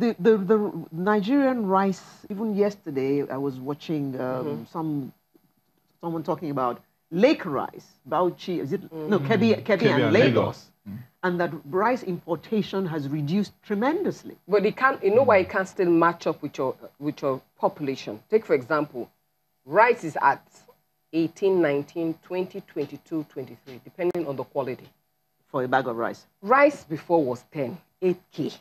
the Nigerian rice, even yesterday, I was watching someone talking about lake rice, Bauchi, is it? No, Kebbi and Lagos. And that rice importation has reduced tremendously. But it can't, you know why it can't still match up with your population? Take, for example, rice is at 18, 19, 20, 22, 23, depending on the quality. For a bag of rice? Rice before was 10, 8K,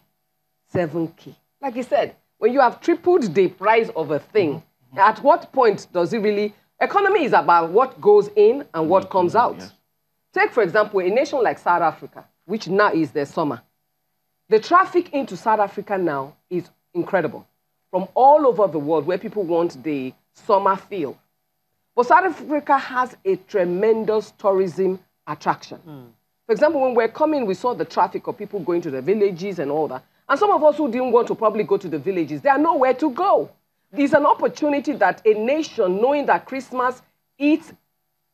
7K. Like you said, when you have tripled the price of a thing, at what point does it really... Economy is about what goes in and what comes out. Yes. Take, for example, a nation like South Africa, which now is their summer. The traffic into South Africa now is incredible. From all over the world where people want the summer feel. But South Africa has a tremendous tourism attraction. For example, when we're coming, we saw the traffic of people going to the villages and all that. And some of us who didn't want to probably go to the villages, they are nowhere to go. There's an opportunity that a nation, knowing that Christmas is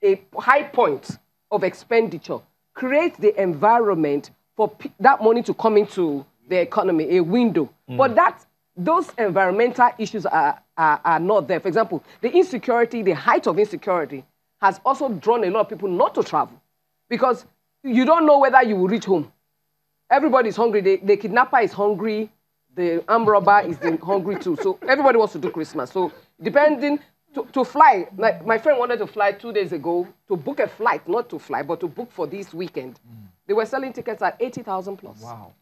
a high point of expenditure, creates the environment for that money to come into the economy, a window. But those environmental issues are not there. For example, the insecurity, the height of insecurity has also drawn a lot of people not to travel because you don't know whether you will reach home. Everybody is hungry. The kidnapper is hungry. The armed robber is hungry too. So everybody wants to do Christmas. So depending, to fly, like my friend wanted to fly 2 days ago, to book a flight, not to fly, but to book for this weekend. They were selling tickets at 80,000 plus. Wow.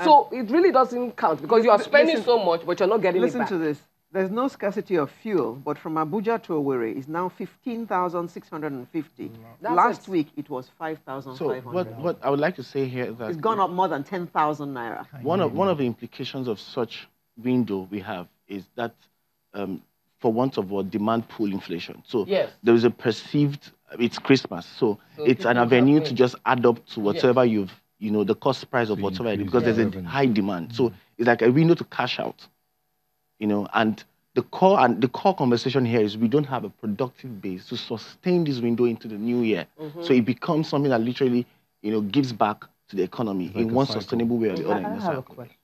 So it really doesn't count because you are spending so much, but you're not getting it back. Listen to this. There's no scarcity of fuel, but from Abuja to Owerri is now 15,650. Last week, it was 5,500. So what I would like to say here is that... It's gone up more than 10,000 naira. One of the implications of such window we have is that, for want of what, demand pull inflation. So there is a perceived... It's Christmas, so it's an avenue to just add up to whatever you've, the cost price of whatever it is, because there's a high demand. So it's like a window to cash out. And the core conversation here is we don't have a productive base to sustain this window into the new year. So it becomes something that literally, gives back to the economy in one sustainable way or the other. I have a question.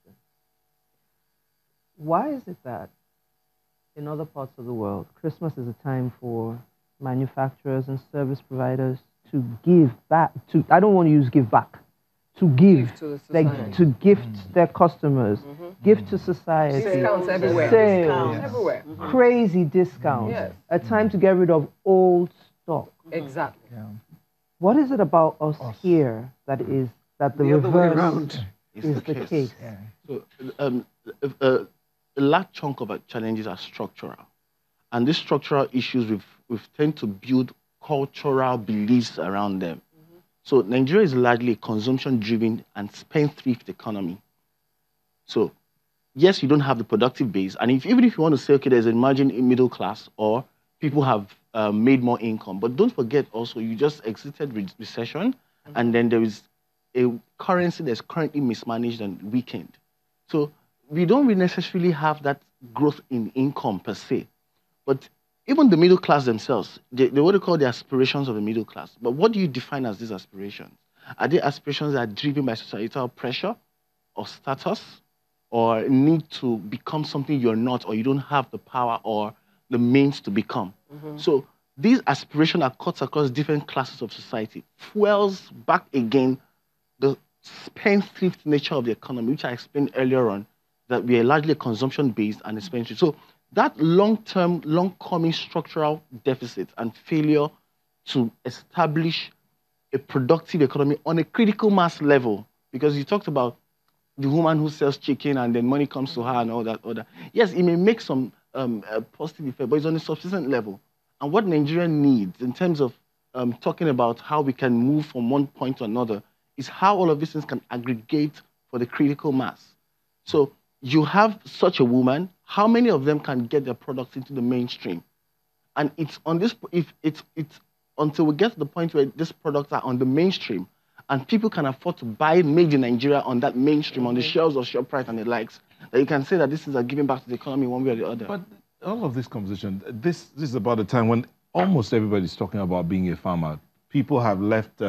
Why is it that in other parts of the world, Christmas is a time for manufacturers and service providers to give back to, I don't want to use give back, to give to gift their customers, give to society, discounts everywhere, sales, crazy discounts, a time to get rid of old stock. Exactly. What is it about us here that is the reverse is the case? So a large chunk of our challenges are structural, and these structural issues we've tend to build cultural beliefs around them. So Nigeria is largely a consumption-driven and spendthrift economy. So yes, you don't have the productive base, and even if you want to say, okay, there's an emerging middle class or people have made more income, but don't forget also you just exited recession, and then there is a currency that's currently mismanaged and weakened. So we don't really necessarily have that growth in income per se, but even the middle class themselves, they what they call the aspirations of the middle class. But what do you define as these aspirations? Are they aspirations that are driven by societal pressure or status or need to become something you're not or you don't have the power or the means to become? So these aspirations are cut across different classes of society, fuels back again the spendthrift nature of the economy, which I explained earlier on, that we are largely consumption-based and expenditure. So that long-term, long-coming structural deficit and failure to establish a productive economy on a critical mass level, because you talked about the woman who sells chicken and then money comes to her and all that. Yes, it may make some positive effect, but it's on a subsistence level. And what Nigeria needs in terms of talking about how we can move from one point to another is how all of these things can aggregate for the critical mass. So you have such a woman, how many of them can get their products into the mainstream? And it's on this, if it's until we get to the point where these products are on the mainstream and people can afford to buy made in Nigeria on that mainstream, on the shelves of ShopRite and the likes, that you can say that this is a giving back to the economy one way or the other. But all of this conversation, this is about a time when almost everybody's talking about being a farmer. People have left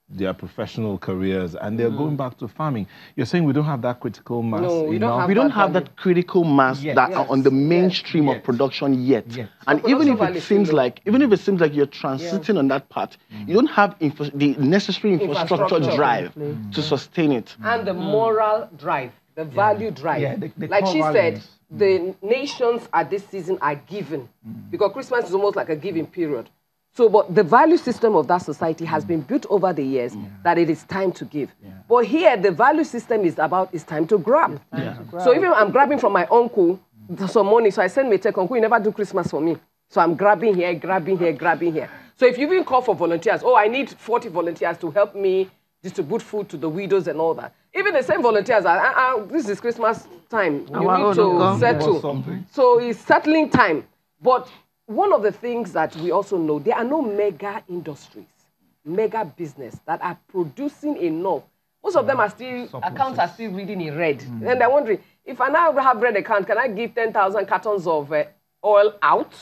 their professional careers and they're going back to farming. You're saying we don't have that critical mass? No, we don't have We don't have that critical mass that are on the mainstream of production yet. And So even if production it seems value like, you're transiting on that path, you don't have the necessary infrastructure drive to sustain it. And the moral drive, the value drive. Like she said, the nations at this season are given because Christmas is almost like a giving period. So, but the value system of that society has been built over the years that it is time to give. But here, the value system is about it's time to grab. So even I'm grabbing from my uncle some money, so I send me take uncle, you never do Christmas for me. So I'm grabbing here, grabbing here, grabbing here. So if you even call for volunteers, oh, I need 40 volunteers to help me distribute food to the widows and all that. Even the same volunteers are, this is Christmas time. You need to settle. So it's settling time. But one of the things that we also know, there are no mega industries, mega business that are producing enough. Most of them are still, accounts are still reading in red. And they're wondering, if I now have red account, can I give 10,000 cartons of oil out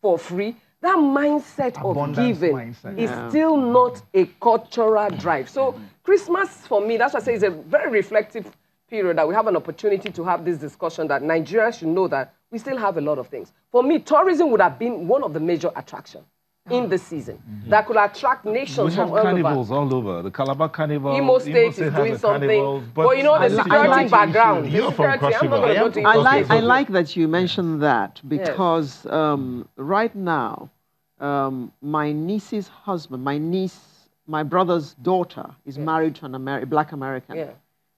for free? That mindset of giving is still not a cultural drive. So Christmas, for me, that's why I say it's a very reflective period that we have an opportunity to have this discussion that Nigeria should know that we still have a lot of things. For me, tourism would have been one of the major attractions in the season that could attract nations from all over. We have carnivals all over. The Calabar Carnival. Imo State is doing something. But you know, the security background. You're from Cross River. I like that you mentioned that because right now, my niece's husband, my brother's daughter is married to a Black American.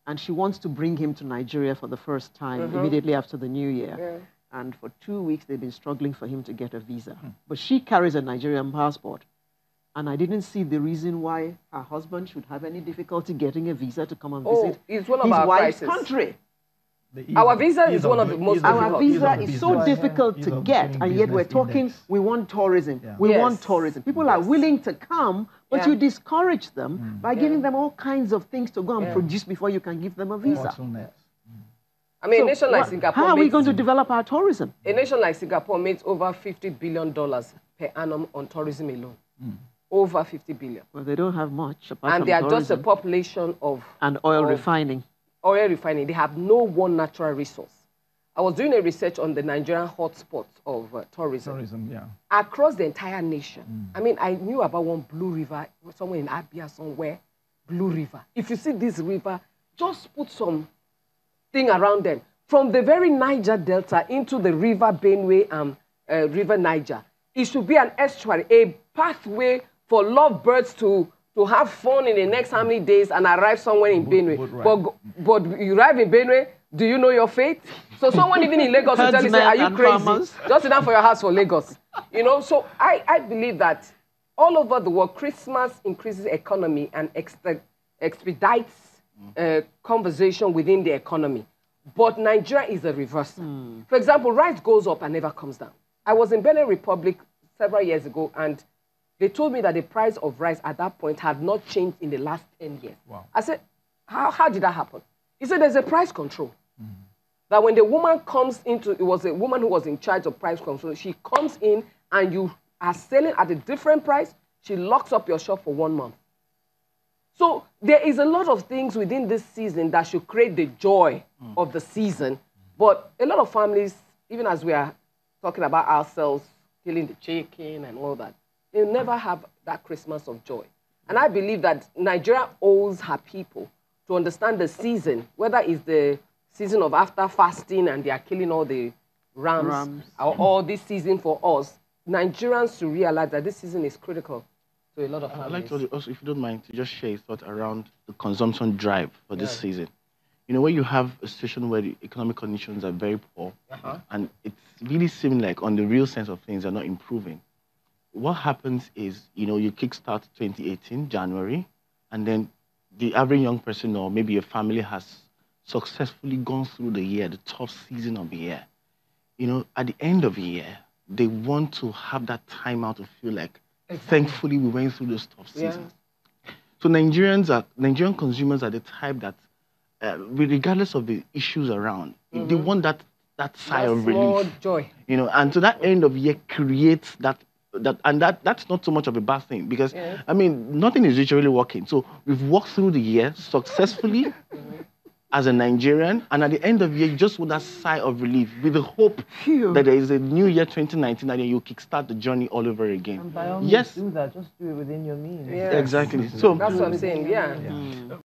And she wants to bring him to Nigeria for the first time immediately after the New Year. And for 2 weeks, they've been struggling for him to get a visa. But she carries a Nigerian passport. And I didn't see the reason why her husband should have any difficulty getting a visa to come and visit it's one of his our wife's crisis. country. Our visa is one of the most difficult. Our visa is so difficult to get, and yet we're talking, we want tourism. We want tourism. People are willing to come, but you discourage them by giving them all kinds of things to go and produce before you can give them a visa. I mean, a nation like Singapore. How are we going to develop our tourism? A nation like Singapore makes over $50 billion per annum on tourism alone. Over 50 billion. Well, they don't have much apart and from they are tourism. just a population of... And oil refining. Oil refining. They have no one natural resource. I was doing a research on the Nigerian hotspots of tourism. Across the entire nation. I mean, I knew about one Blue River, somewhere in Abia, somewhere. Blue River. If you see this river, just put some thing around them. From the very Niger Delta into the River Benue and River Niger. It should be an estuary, a pathway for lovebirds to have fun in the next how many days and arrive somewhere in Benue. But you arrive in Benue, do you know your fate? So someone even in Lagos will tell you, say, are you crazy? Farmers. Just sit down for your house for Lagos. You know, so I believe that all over the world, Christmas increases economy and expedites conversation within the economy. But Nigeria is the reverse. For example, rice goes up and never comes down. I was in Benin Republic several years ago, and they told me that the price of rice at that point had not changed in the last 10 years. Wow. I said, how did that happen? He said, there's a price control. That when the woman comes into, it was a woman who was in charge of price control, she comes in and you are selling at a different price, she locks up your shop for 1 month. So there is a lot of things within this season that should create the joy of the season. But a lot of families, even as we are talking about ourselves, killing the chicken and all that, they never have that Christmas of joy. And I believe that Nigeria owes her people to understand the season, whether it's the season of after fasting and they are killing all the rams. Or this season for us, Nigerians to realize that this season is critical to a lot of families. I'd like to also, if you don't mind, to just share a thought around the consumption drive for this season. You know, where you have a situation where the economic conditions are very poor, and it's really seeming like on the real sense of things are not improving. What happens is, you know, you kickstart 2018, January, and then the average young person or maybe a family has successfully gone through the year, the tough season of the year. You know, at the end of the year, they want to have that time out to feel like, thankfully, we went through this tough season. So Nigerian consumers are the type that, regardless of the issues around, they want that sigh of relief. Joy. You know, and so that end of year creates that that's not so much of a bad thing because Yes. I mean nothing is usually working. So we've walked through the year successfully as a Nigerian, and at the end of the year, you just want that sigh of relief with the hope Phew. that there is a new year 2019 and then you kickstart the journey all over again. And by all means, Yes. do that. Just do it within your means. Yeah. Exactly. So That's what I'm saying. Yeah.